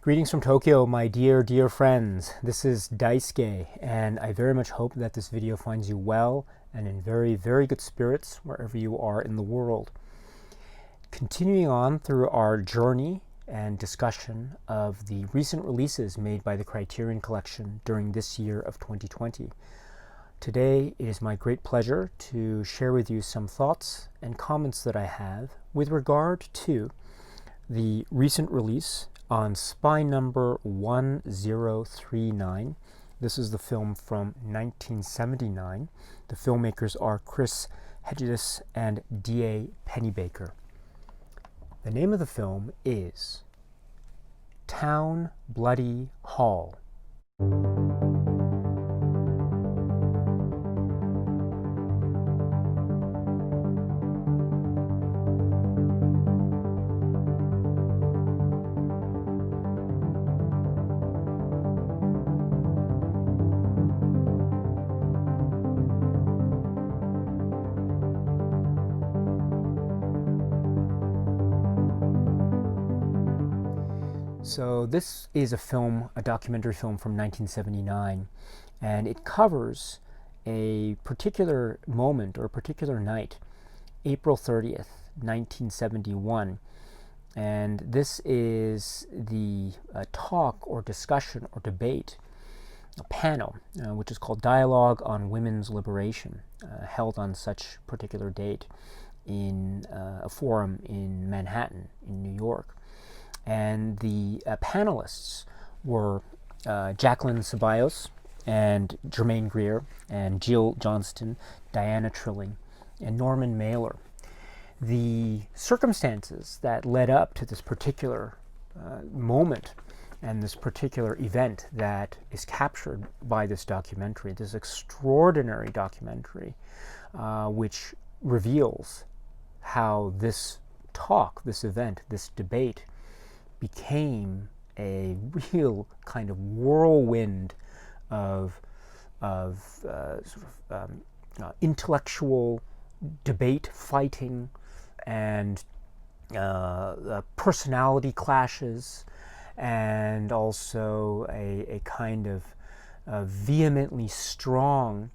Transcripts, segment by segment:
Greetings from Tokyo, my dear friends. This is Daisuke, and I very much hope that this video finds you well and in very good spirits wherever you are in the world. Continuing on through our journey and discussion of the recent releases made by the Criterion Collection during this year of 2020. Today, it is my great pleasure to share with you some thoughts and comments that I have with regard to the recent release on Spy Number 1039. This is the film from 1979. The filmmakers are Chris Hegedus and D. Pennebaker. The name of the film is Town Bloody Hall. So this is a documentary film from 1979, and it covers a particular moment or a particular night, April 30th, 1971. And this is the talk or discussion or debate, a panel, which is called Dialogue on Women's Liberation, held on such particular date in a forum in Manhattan, in New York. And the panelists were Jacqueline Ceballos and Germaine Greer and Jill Johnston, Diana Trilling, and Norman Mailer. The circumstances that led up to this particular moment and this particular event that is captured by this documentary, this extraordinary documentary, which reveals how this talk, this event, this debate became a real kind of whirlwind of intellectual debate, fighting, and personality clashes, and also a kind of vehemently strong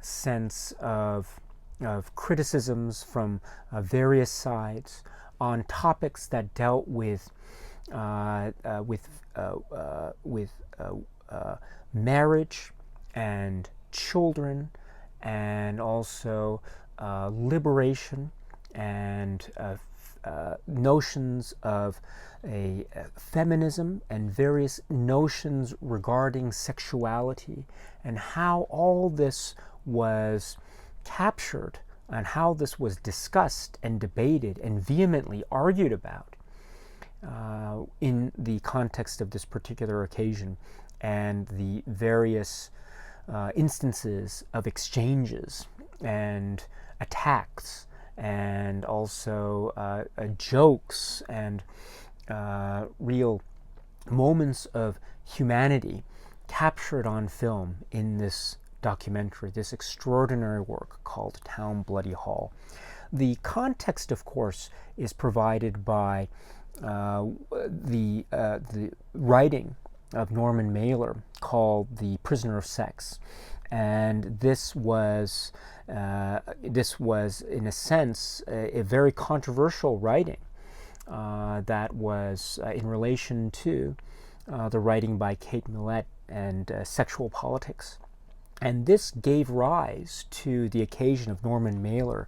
sense of criticisms from various sides on topics that dealt with marriage and children, and also liberation and notions of feminism and various notions regarding sexuality, and how all this was captured and how this was discussed and debated and vehemently argued about in the context of this particular occasion, and the various instances of exchanges and attacks, and also jokes and real moments of humanity captured on film in this documentary, this extraordinary work called Town Bloody Hall. The context, of course, is provided by the writing of Norman Mailer called The Prisoner of Sex, and this was in a sense a very controversial writing that was in relation to the writing by Kate Millett and sexual politics. And this gave rise to the occasion of Norman Mailer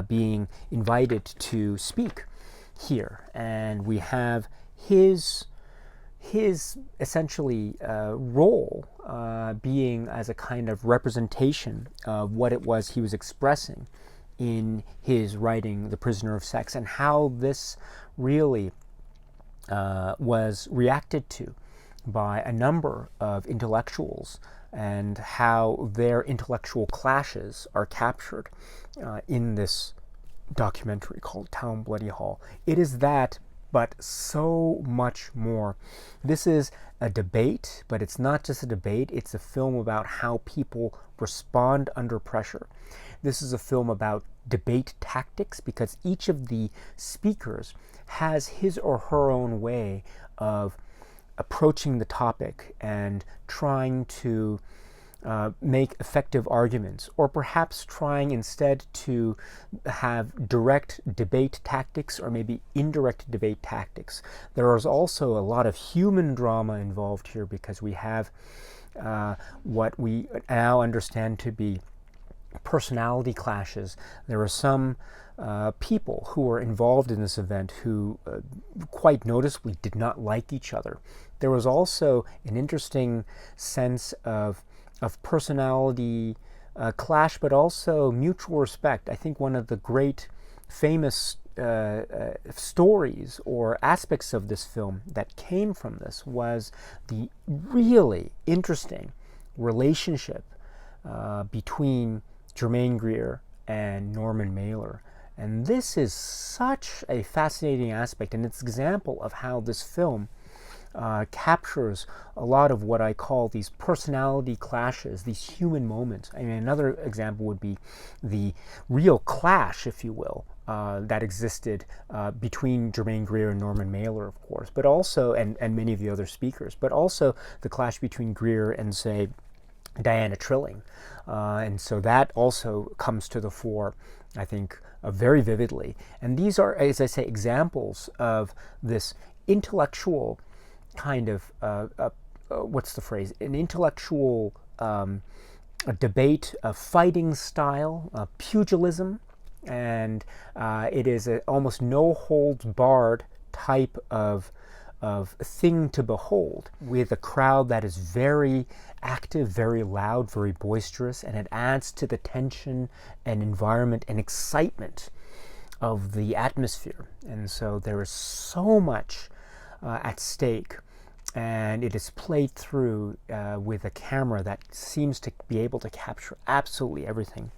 being invited to speak here, and we have his essentially role being as a kind of representation of what it was he was expressing in his writing The Prisoner of Sex, and how this really was reacted to by a number of intellectuals, and how their intellectual clashes are captured in this documentary called Town Bloody Hall. It is that, but so much more. This is a debate, but it's not just a debate, it's a film about how people respond under pressure. This is a film about debate tactics, because each of the speakers has his or her own way of approaching the topic and trying to make effective arguments, or perhaps trying instead to have direct debate tactics or maybe indirect debate tactics. There is also a lot of human drama involved here, because we have what we now understand to be personality clashes. There are some people who were involved in this event who quite noticeably did not like each other. There was also an interesting sense of personality clash, but also mutual respect. I think one of the great famous stories or aspects of this film that came from this was the really interesting relationship between Germaine Greer and Norman Mailer. And this is such a fascinating aspect, and it's an example of how this film captures a lot of what I call these personality clashes, these human moments. I mean, another example would be the real clash, if you will, that existed between Germaine Greer and Norman Mailer, of course, but also, and many of the other speakers, but also the clash between Greer and, say, Diana Trilling. And so that also comes to the fore, I think, very vividly. And these are, as I say, examples of this intellectual kind of, what's the phrase, an intellectual a debate, a fighting style, pugilism, and it is an almost no-holds-barred type of thing to behold, with a crowd that is very active, very loud, very boisterous, and it adds to the tension and environment and excitement of the atmosphere. And so there is so much at stake, and it is played through with a camera that seems to be able to capture absolutely everything.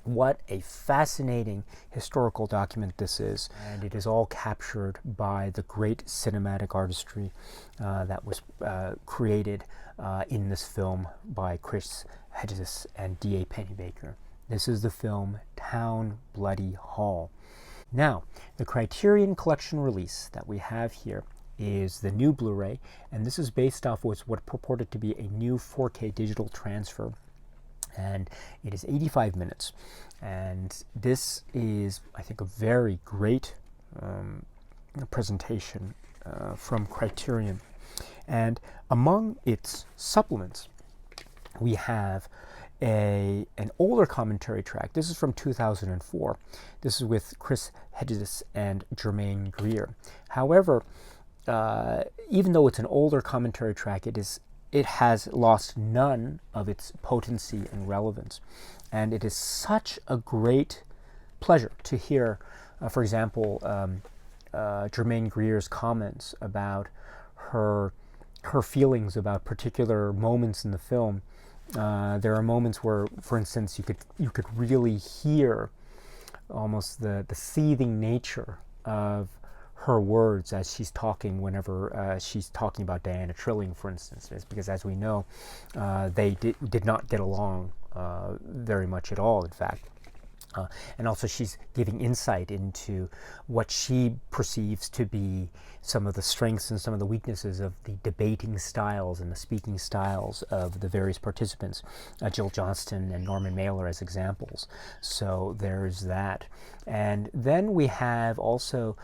What a fascinating historical document this is, and it is all captured by the great cinematic artistry that was created in this film by Chris Hegedus and D. Pennebaker. This is the film Town Bloody Hall. Now, the Criterion Collection release that we have here is the new Blu-ray, and this is based off what purported to be a new 4K digital transfer, and it is 85 minutes. And this is, I think, a very great presentation from Criterion. And among its supplements, we have an older commentary track. This is from 2004. This is with Chris Hegedus and Germaine Greer. However, even though it's an older commentary track, it has lost none of its potency and relevance. And it is such a great pleasure to hear, for example, Germaine Greer's comments about her feelings about particular moments in the film. There are moments where, for instance, you could really hear almost the seething nature of her words as she's talking, whenever she's talking about Diana Trilling, for instance, because as we know, they did not get along very much at all, in fact. And also she's giving insight into what she perceives to be some of the strengths and some of the weaknesses of the debating styles and the speaking styles of the various participants, Jill Johnston and Norman Mailer as examples. So there's that. And then we have also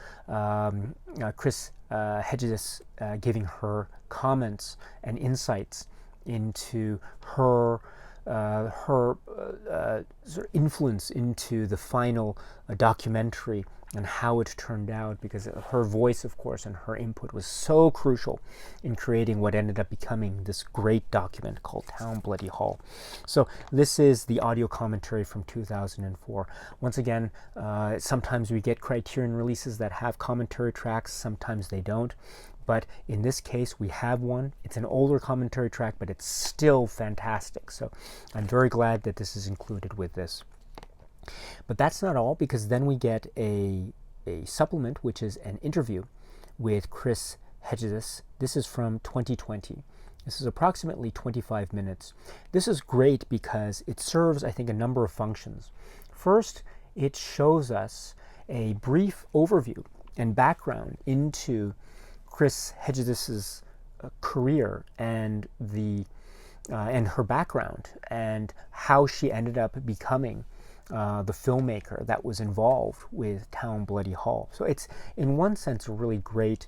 Chris Hegedus giving her comments and insights into her sort of influence into the final documentary and how it turned out, because her voice, of course, and her input was so crucial in creating what ended up becoming this great document called Town Bloody Hall. So this is the audio commentary from 2004. Once again, sometimes we get Criterion releases that have commentary tracks, sometimes they don't. But in this case, we have one. It's an older commentary track, but it's still fantastic. So I'm very glad that this is included with this. But that's not all, because then we get a supplement, which is an interview with Chris Hegedus. This is from 2020. This is approximately 25 minutes. This is great because it serves, I think, a number of functions. First, it shows us a brief overview and background into Chris Hegedus's career and her background and how she ended up becoming the filmmaker that was involved with Town Bloody Hall. So it's, in one sense, a really great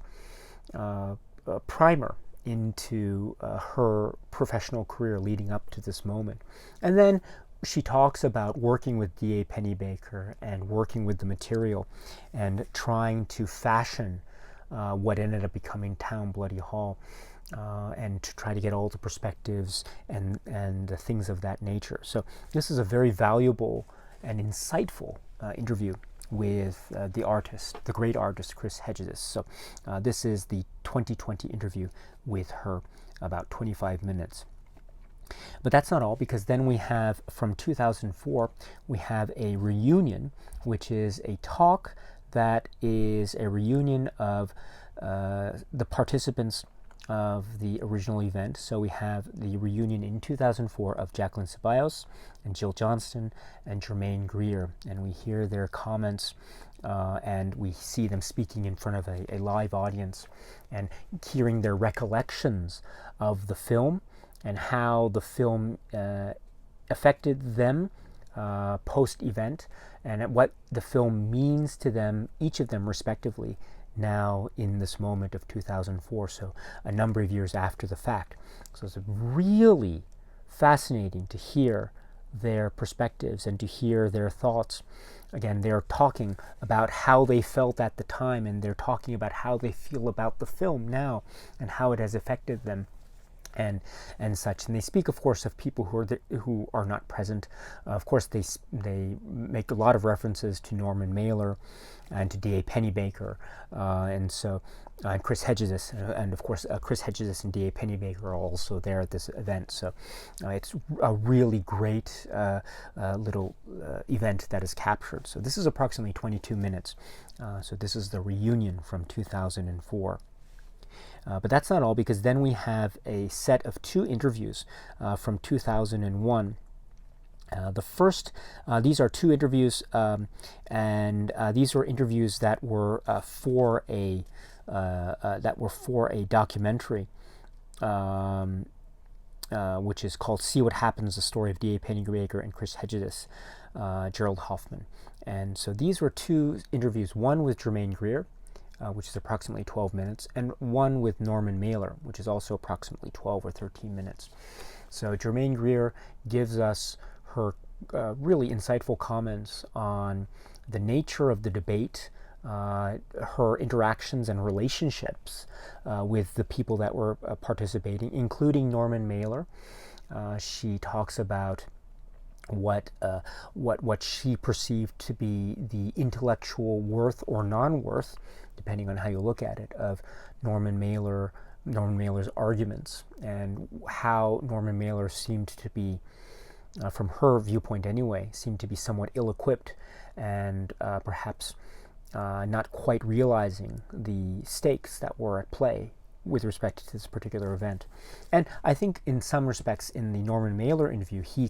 primer into her professional career leading up to this moment. And then she talks about working with D.A. Pennebaker and working with the material and trying to fashion what ended up becoming Town Bloody Hall, and to try to get all the perspectives and things of that nature. So this is a very valuable and insightful interview with the artist, the great artist, Chris Hegedus. So this is the 2020 interview with her, about 25 minutes. But that's not all, because then we have, from 2004, we have a reunion, which is a talk that is a reunion of the participants of the original event. So we have the reunion in 2004 of Jacqueline Ceballos and Jill Johnston and Germaine Greer, and we hear their comments and we see them speaking in front of a live audience and hearing their recollections of the film and how the film affected them post-event, and what the film means to them, each of them respectively, now in this moment of 2004, so a number of years after the fact. So it's really fascinating to hear their perspectives and to hear their thoughts. Again, they're talking about how they felt at the time, and they're talking about how they feel about the film now and how it has affected them, and such. And they speak, of course, of people who are not present. Of course, they make a lot of references to Norman Mailer and to D.A. Pennebaker, and Chris Hegedus, and of course Chris Hegedus and D.A. Pennebaker are also there at this event. So it's a really great little event that is captured. So this is approximately 22 minutes. So this is the reunion from 2004. But that's not all, because then we have a set of 2 interviews from 2001. The first, these are 2 interviews, and these were interviews that were for a documentary, which is called "See What Happens: The Story of D.A. Pennebaker and Chris Hegedus," Gerald Hoffman. And so these were 2 interviews: one with Germaine Greer, which is approximately 12 minutes, and one with Norman Mailer, which is also approximately 12 or 13 minutes. So Germaine Greer gives us her really insightful comments on the nature of the debate, her interactions and relationships with the people that were participating, including Norman Mailer. She talks about what she perceived to be the intellectual worth or non-worth, depending on how you look at it, of Norman Mailer's arguments, and how Norman Mailer seemed to be, from her viewpoint anyway, seemed to be somewhat ill-equipped and perhaps not quite realizing the stakes that were at play with respect to this particular event. And I think in some respects in the Norman Mailer interview, he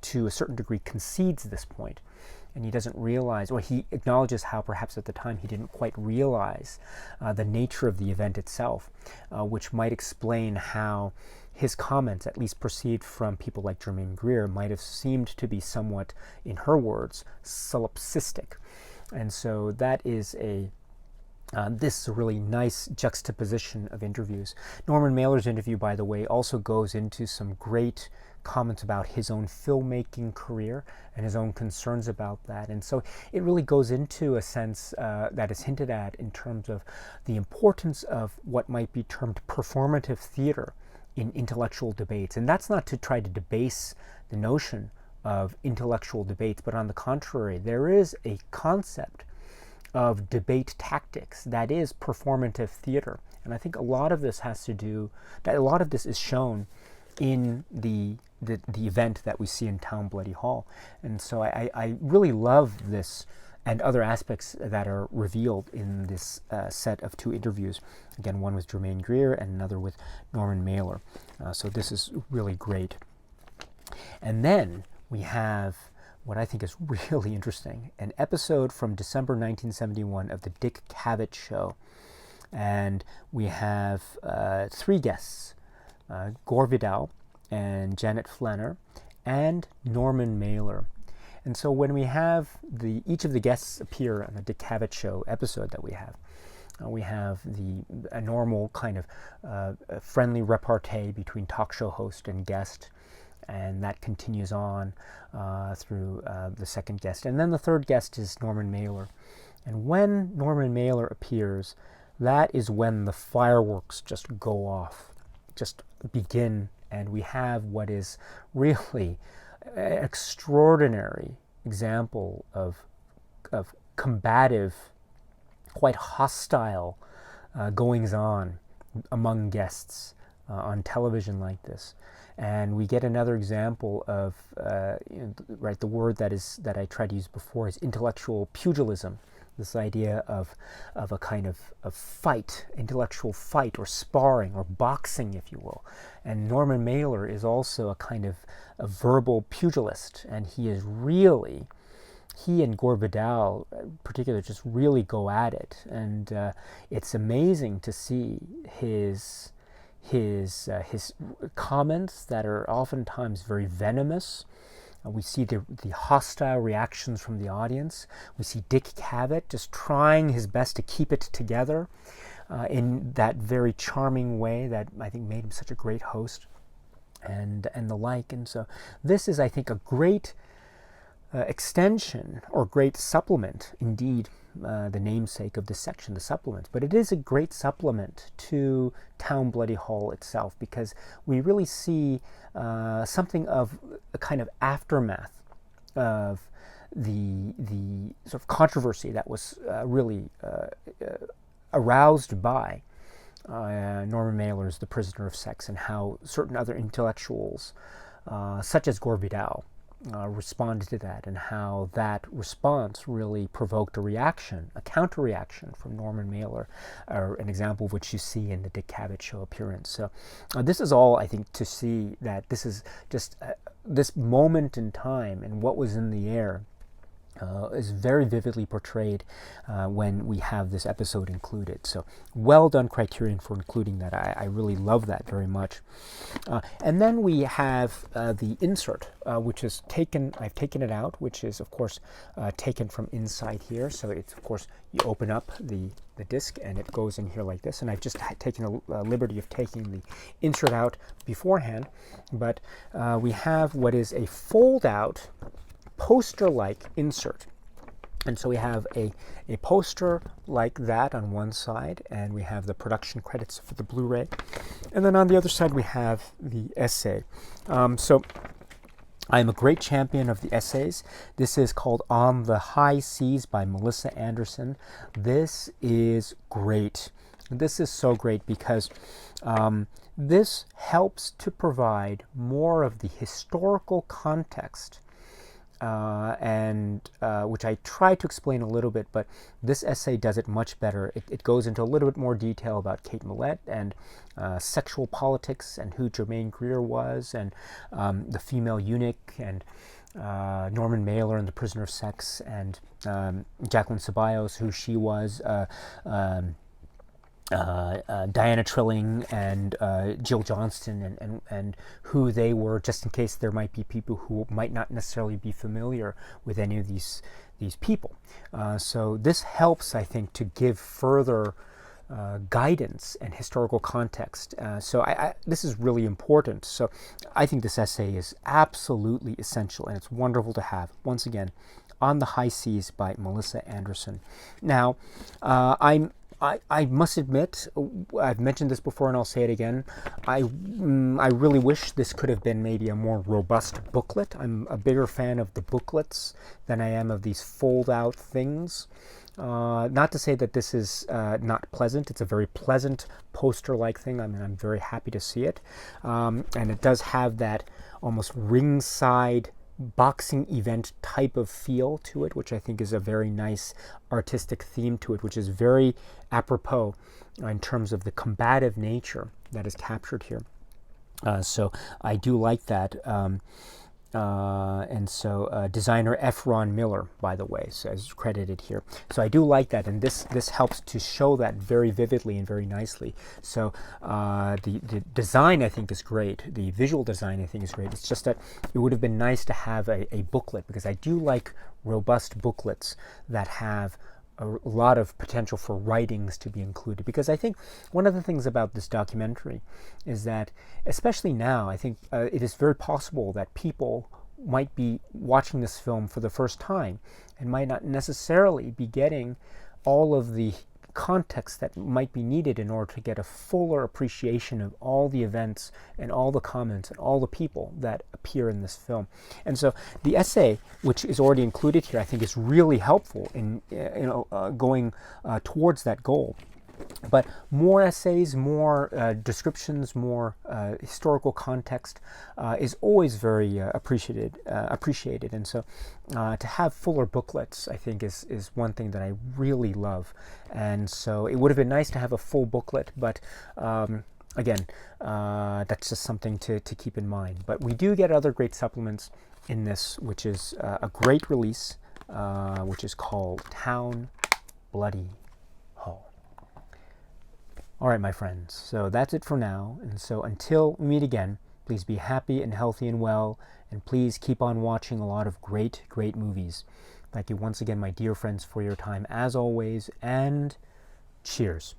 to a certain degree concedes this point, and he doesn't realize, or he acknowledges how perhaps at the time he didn't quite realize the nature of the event itself, which might explain how his comments, at least perceived from people like Germaine Greer, might have seemed to be somewhat, in her words, solipsistic. And so that is this is a really nice juxtaposition of interviews. Norman Mailer's interview, by the way, also goes into some great comments about his own filmmaking career and his own concerns about that. And so it really goes into a sense that is hinted at in terms of the importance of what might be termed performative theater in intellectual debates. And that's not to try to debase the notion of intellectual debates, but on the contrary, there is a concept of debate tactics that is performative theater. And I think a lot of this has to do, that a lot of this is shown in the event that we see in Town Bloody Hall. And so I really love this and other aspects that are revealed in this set of 2 interviews. Again, one with Germaine Greer and another with Norman Mailer. So this is really great. And then we have what I think is really interesting, an episode from December 1971 of the Dick Cavett Show. And we have three guests, Gore Vidal and Janet Flanner and Norman Mailer. And so when we have each of the guests appear on the Dick Cavett Show episode that we have a normal kind of friendly repartee between talk show host and guest, and that continues on through the second guest. And then the third guest is Norman Mailer. And when Norman Mailer appears, that is when the fireworks just go off, just begin, and we have what is really an extraordinary example of combative, quite hostile goings-on among guests on television like this. And we get another example of, right, the word that I tried to use before is intellectual pugilism. This idea of a kind of fight, intellectual fight, or sparring, or boxing, if you will. And Norman Mailer is also a kind of a verbal pugilist, and he and Gore Vidal in particular just really go at it. And it's amazing to see his comments that are oftentimes very venomous. We see the hostile reactions from the audience. We see Dick Cavett just trying his best to keep it together in that very charming way that I think made him such a great host, and the like. And so this is, I think, a great extension or great supplement, indeed, the namesake of this section, the supplement. But it is a great supplement to Town Bloody Hall itself, because we really see something of a kind of aftermath of the sort of controversy that was really aroused by Norman Mailer's The Prisoner of Sex, and how certain other intellectuals, such as Gore Vidal, responded to that, and how that response really provoked a reaction, a counter-reaction from Norman Mailer, or an example of which you see in the Dick Cavett Show appearance. So this is all, I think, to see that this is just this moment in time and what was in the air is very vividly portrayed when we have this episode included. So well done, Criterion, for including that. I really love that very much. And then we have the insert, which is taken, I've taken it out, which is, of course, taken from inside here. So it's, of course, you open up the disc and it goes in here like this. And I've just taken a liberty of taking the insert out beforehand. But we have what is a fold-out poster-like insert. And so we have a poster like that on one side, and we have the production credits for the Blu-ray. And then on the other side we have the essay. So I'm a great champion of the essays. This is called On the High Seas by Melissa Anderson. This is great. This is so great because this helps to provide more of the historical context, and which I try to explain a little bit, but this essay does it much better. It goes into a little bit more detail about Kate Millett and sexual politics and who Germaine Greer was, and the female eunuch, and Norman Mailer and The Prisoner of Sex, and Jacqueline Ceballos, who she was, Diana Trilling and Jill Johnston, and who they were, just in case there might be people who might not necessarily be familiar with any of these people. So this helps, I think, to give further guidance and historical context. So this is really important. So I think this essay is absolutely essential, and it's wonderful to have. Once again, On the High Seas by Melissa Anderson. Now, I must admit, I've mentioned this before and I'll say it again, I really wish this could have been maybe a more robust booklet. I'm a bigger fan of the booklets than I am of these fold-out things. Not to say that this is not pleasant. It's a very pleasant poster-like thing. I mean, I'm very happy to see it. And it does have that almost ringside boxing event type of feel to it, which I think is a very nice artistic theme to it, which is very apropos in terms of the combative nature that is captured here. So I do like that. And so designer F. Ron Miller, by the way, so is credited here. So I do like that, and this helps to show that very vividly and very nicely. So the design, I think, is great. The visual design, I think, is great. It's just that it would have been nice to have a booklet, because I do like robust booklets that have a lot of potential for writings to be included, because I think one of the things about this documentary is that, especially now, I think it is very possible that people might be watching this film for the first time and might not necessarily be getting all of the context that might be needed in order to get a fuller appreciation of all the events and all the comments and all the people that appear in this film. And so the essay, which is already included here, I think is really helpful in going towards that goal. But more essays, more descriptions, more historical context is always very appreciated. And so to have fuller booklets, I think, is one thing that I really love. And so it would have been nice to have a full booklet, but again, that's just something to keep in mind. But we do get other great supplements in this, which is a great release, which is called Town Bloody Hall. All right, my friends, so that's it for now. And so until we meet again, please be happy and healthy and well, and please keep on watching a lot of great, great movies. Thank you once again, my dear friends, for your time as always, and cheers.